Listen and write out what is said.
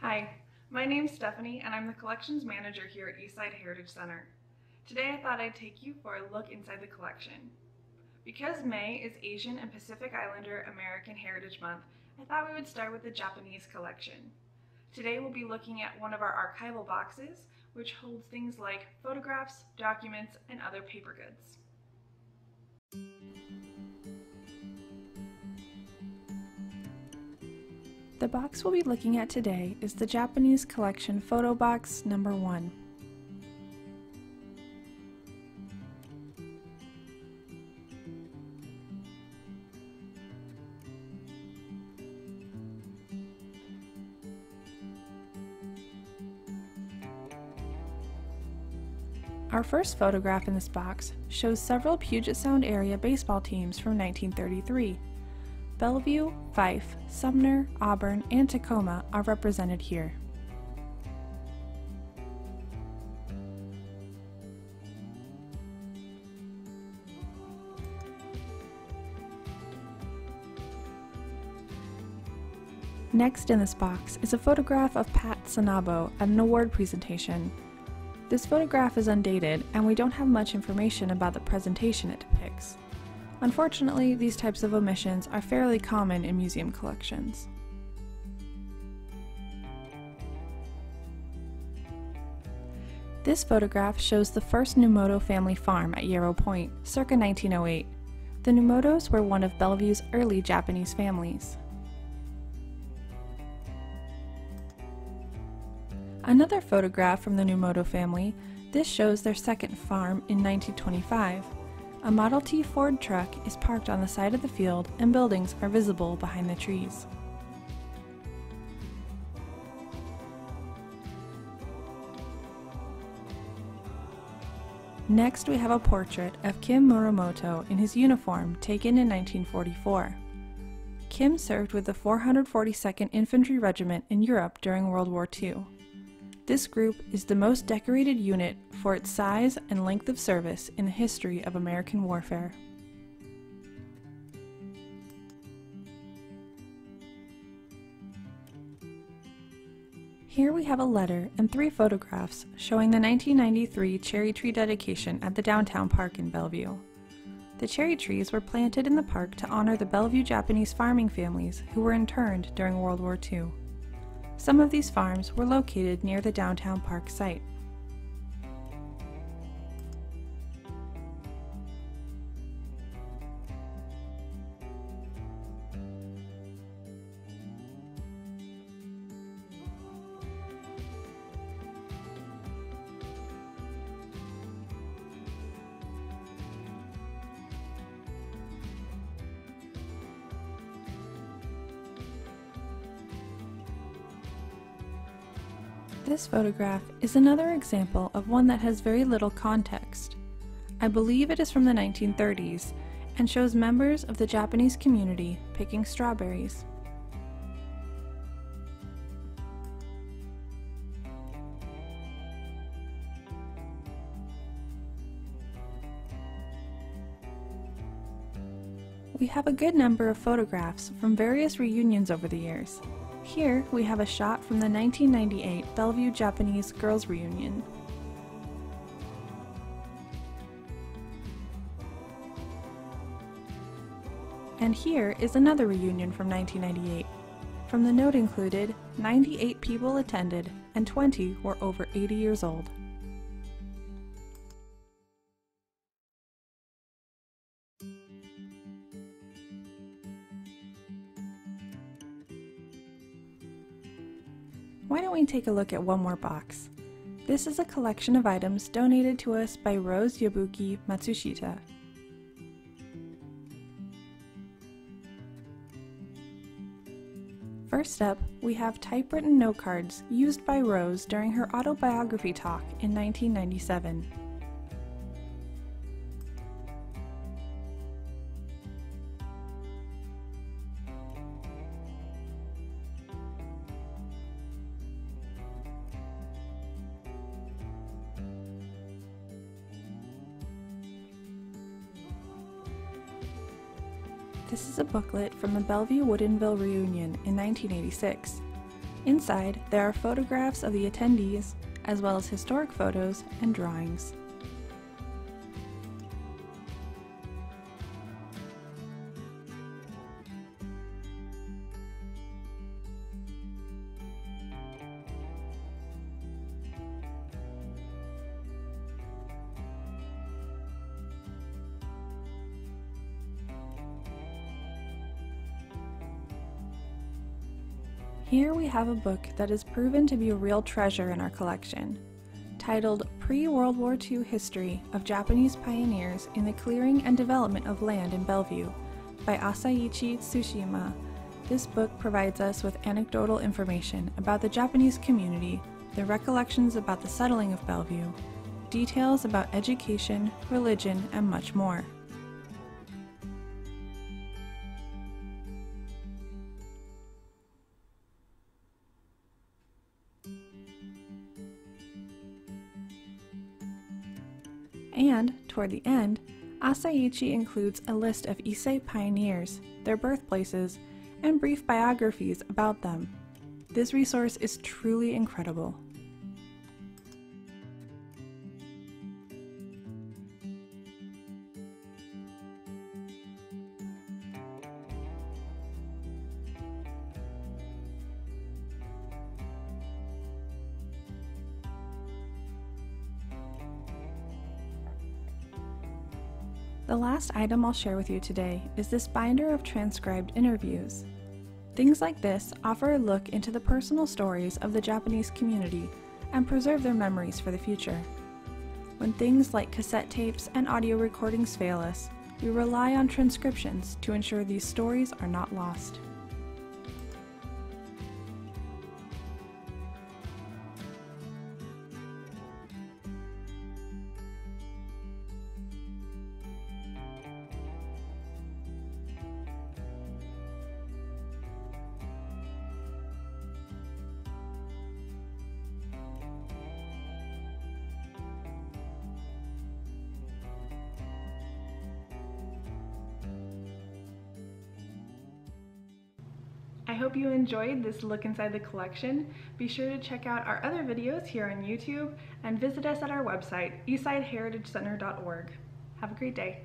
Hi, my name's Stephanie and I'm the collections manager here at Eastside Heritage Center. Today I thought I'd take you for a look inside the collection. Because May is Asian and Pacific Islander American Heritage Month, I thought we would start with the Japanese collection. Today we'll be looking at one of our archival boxes, which holds things like photographs, documents, and other paper goods. The box we'll be looking at today is the Japanese Collection Photo Box number 1. Our first photograph in this box shows several Puget Sound area baseball teams from 1933. Bellevue, Fife, Sumner, Auburn, and Tacoma are represented here. Next in this box is a photograph of Pat Sanabo at an award presentation. This photograph is undated, and we don't have much information about the presentation it depicts. Unfortunately, these types of omissions are fairly common in museum collections. This photograph shows the first Morimoto family farm at Yarrow Point, circa 1908. The Morimotos were one of Bellevue's early Japanese families. Another photograph from the Morimoto family, this shows their second farm in 1925. A Model T Ford truck is parked on the side of the field and buildings are visible behind the trees. Next we have a portrait of Kim Morimoto in his uniform taken in 1944. Kim served with the 442nd Infantry Regiment in Europe during World War II. This group is the most decorated unit for its size and length of service in the history of American warfare. Here we have a letter and 3 photographs showing the 1993 cherry tree dedication at the downtown park in Bellevue. The cherry trees were planted in the park to honor the Bellevue Japanese farming families who were interned during World War II. Some of these farms were located near the downtown park site. This photograph is another example of one that has very little context. I believe it is from the 1930s and shows members of the Japanese community picking strawberries. We have a good number of photographs from various reunions over the years. Here we have a shot from the 1998 Bellevue Japanese Girls Reunion. And here is another reunion from 1998. From the note included, 98 people attended and 20 were over 80 years old. Why don't we take a look at one more box? This is a collection of items donated to us by Rose Yabuki Matsushita. First up, we have typewritten note cards used by Rose during her autobiography talk in 1997. This is a booklet from the Bellevue Woodinville reunion in 1986. Inside, there are photographs of the attendees, as well as historic photos and drawings. Here we have a book that has proven to be a real treasure in our collection, titled Pre-World War II History of Japanese Pioneers in the Clearing and Development of Land in Bellevue by Asaichi Tsushima. This book provides us with anecdotal information about the Japanese community, their recollections about the settling of Bellevue, details about education, religion, and much more. And, toward the end, Asaichi includes a list of Eastside pioneers, their birthplaces, and brief biographies about them. This resource is truly incredible. The last item I'll share with you today is this binder of transcribed interviews. Things like this offer a look into the personal stories of the Japanese community and preserve their memories for the future. When things like cassette tapes and audio recordings fail us, we rely on transcriptions to ensure these stories are not lost. I hope you enjoyed this look inside the collection. Be sure to check out our other videos here on YouTube and visit us at our website, eastsideheritage.org. Have a great day.